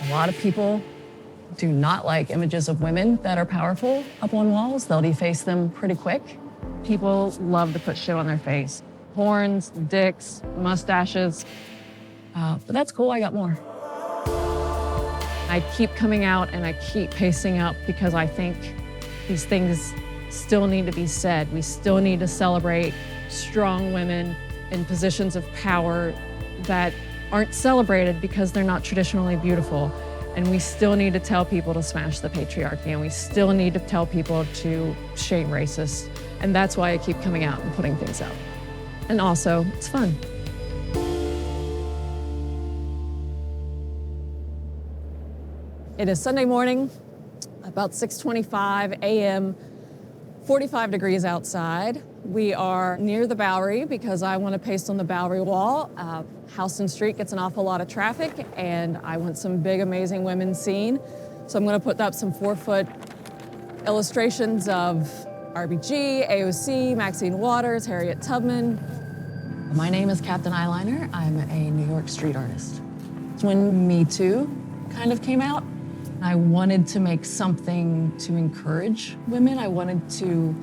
A lot of people do not like images of women that are powerful up on walls. They'll deface them pretty quick. People love to put shit on their face. Horns, dicks, mustaches. But that's cool, I got more. I keep coming out and I keep pacing up because I think these things still need to be said. We still need to celebrate strong women in positions of power that aren't celebrated because they're not traditionally beautiful. And we still need to tell people to smash the patriarchy, and we still need to tell people to shame racists. And that's why I keep coming out and putting things out. And also, it's fun. It is Sunday morning, about 6:25 a.m., 45 degrees outside. We are near the Bowery because I want to paste on the Bowery wall. Houston Street gets an awful lot of traffic, and I want some big, amazing women seen. So I'm going to put up some 4-foot illustrations of RBG, AOC, Maxine Waters, Harriet Tubman. My name is Captain Eyeliner. I'm a New York street artist. When Me Too kind of came out, I wanted to make something to encourage women. I wanted to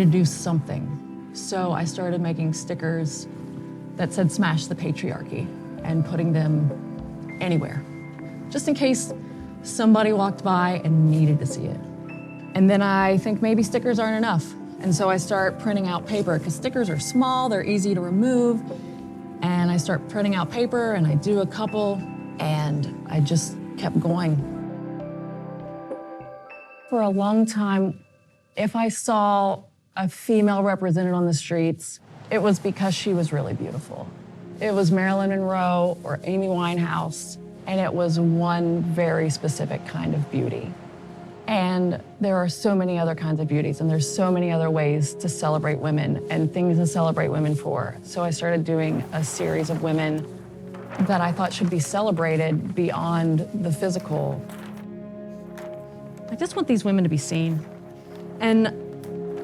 do something. So I started making stickers that said smash the patriarchy and putting them anywhere, just in case somebody walked by and needed to see it. And then I think maybe stickers aren't enough. And so I start printing out paper because stickers are small, they're easy to remove. And I start printing out paper and I do a couple and I just kept going. For a long time, if I saw a female represented on the streets, it was because she was really beautiful. It was Marilyn Monroe or Amy Winehouse, and it was one very specific kind of beauty. And there are so many other kinds of beauties, and there's so many other ways to celebrate women and things to celebrate women for. So I started doing a series of women that I thought should be celebrated beyond the physical. I just want these women to be seen. And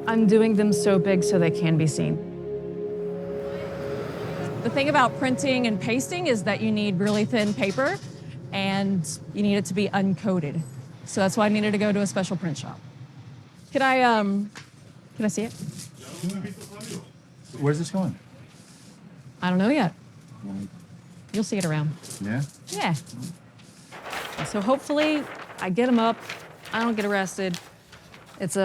I'm doing them so big so they can be seen. The thing about printing and pasting is that you need really thin paper and you need it to be uncoated. So that's why I needed to go to a special print shop. Can I see it? Where's this going? I don't know yet. You'll see it around. Yeah? Yeah. So hopefully I get them up, I don't get arrested. It's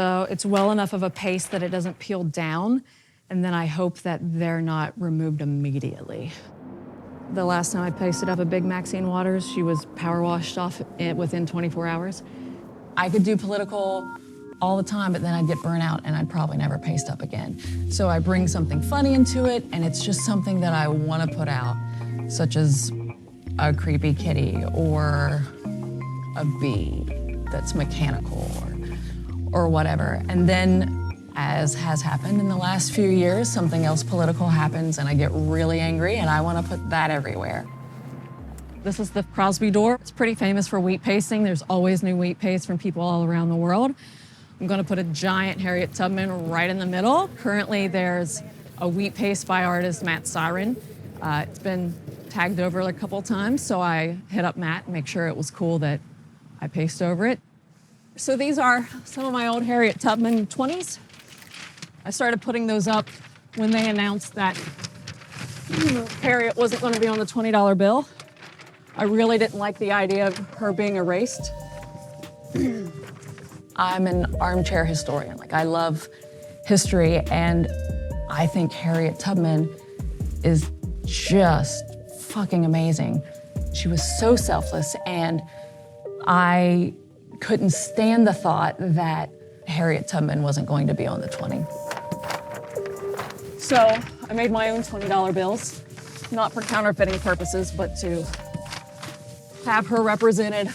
well enough of a paste that it doesn't peel down, and then I hope that they're not removed immediately. The last time I pasted up a big Maxine Waters, she was power washed off within 24 hours. I could do political all the time, but then I'd get burnt out and I'd probably never paste up again. So I bring something funny into it, and it's just something that I want to put out, such as a creepy kitty or a bee that's mechanical or whatever. And then, as has happened in the last few years, something else political happens and I get really angry and I want to put that everywhere. This is the Crosby door. It's pretty famous for wheat pasting. There's always new wheat paste from people all around the world. I'm going to put a giant Harriet Tubman right in the middle. Currently, there's a wheat paste by artist Matt Siren. It's been tagged over a couple times, so I hit up Matt and make sure it was cool that I paste over it. So these are some of my old Harriet Tubman 20s. I started putting those up when they announced that Harriet wasn't going to be on the $20 bill. I really didn't like the idea of her being erased. I'm an armchair historian. I love history, and I think Harriet Tubman is just fucking amazing. She was so selfless, and I couldn't stand the thought that Harriet Tubman wasn't going to be on the 20. So I made my own $20 bills, not for counterfeiting purposes, but to have her represented,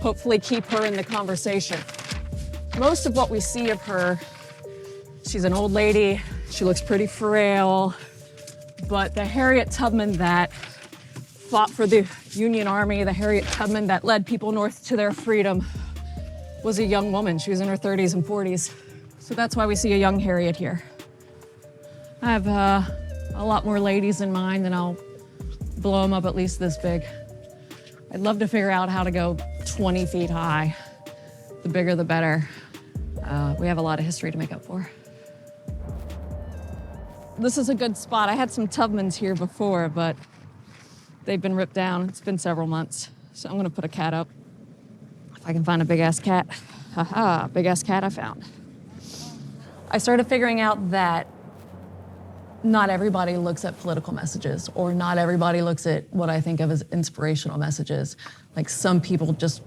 hopefully keep her in the conversation. Most of what we see of her, she's an old lady, she looks pretty frail, but the Harriet Tubman that fought for the Union Army, the Harriet Tubman that led people north to their freedom, was a young woman. She was in her 30s and 40s. So that's why we see a young Harriet here. I have a lot more ladies in mind, and I'll blow them up at least this big. I'd love to figure out how to go 20 feet high. The bigger, the better. We have a lot of history to make up for. This is a good spot. I had some Tubmans here before, but they've been ripped down. It's been several months. So I'm gonna put a cat up. If I can find a big-ass cat. Haha, big-ass cat I found. I started figuring out that not everybody looks at political messages, or not everybody looks at what I think of as inspirational messages. Like, some people just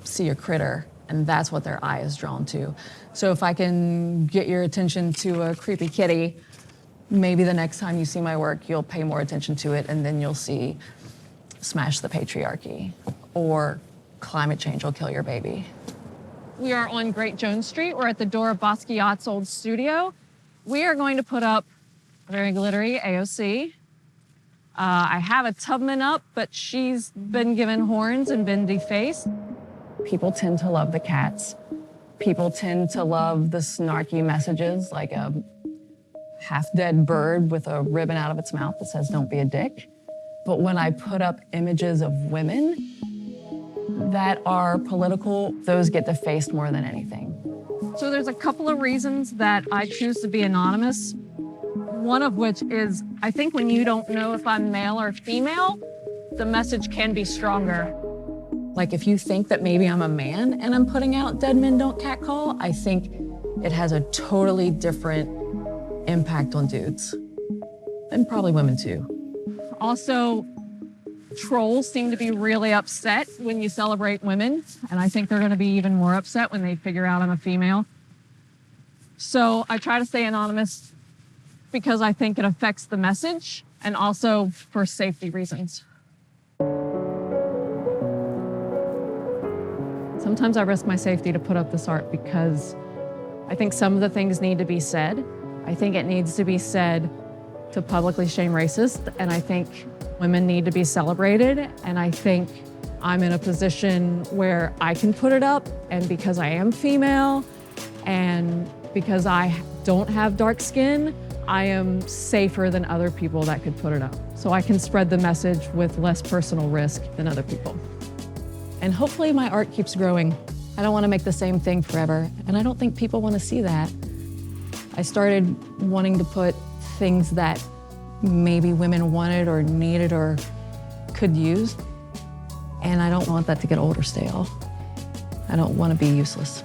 see a critter, and that's what their eye is drawn to. So if I can get your attention to a creepy kitty, maybe the next time you see my work, you'll pay more attention to it, and then you'll see smash the patriarchy, or climate change will kill your baby. We are on Great Jones Street. We're at the door of Basquiat's old studio. We are going to put up a very glittery AOC. I have a Tubman up, but she's been given horns and been defaced. People tend to love the cats. People tend to love the snarky messages, like a half-dead bird with a ribbon out of its mouth that says, "Don't be a dick." But when I put up images of women that are political, those get defaced more than anything. So there's a couple of reasons that I choose to be anonymous. One of which is, I think when you don't know if I'm male or female, the message can be stronger. Like, if you think that maybe I'm a man and I'm putting out "Dead Men Don't Catcall," I think it has a totally different impact on dudes. And probably women too. Also, trolls seem to be really upset when you celebrate women, and I think they're gonna be even more upset when they figure out I'm a female. So I try to stay anonymous because I think it affects the message, and also for safety reasons. Sometimes I risk my safety to put up this art because I think some of the things need to be said. I think it needs to be said to publicly shame racists, and I think women need to be celebrated, and I think I'm in a position where I can put it up, and because I am female, and because I don't have dark skin, I am safer than other people that could put it up. So I can spread the message with less personal risk than other people. And hopefully my art keeps growing. I don't want to make the same thing forever, and I don't think people want to see that. I started wanting to put things that maybe women wanted or needed or could use, and I don't want that to get old or stale. I don't want to be useless.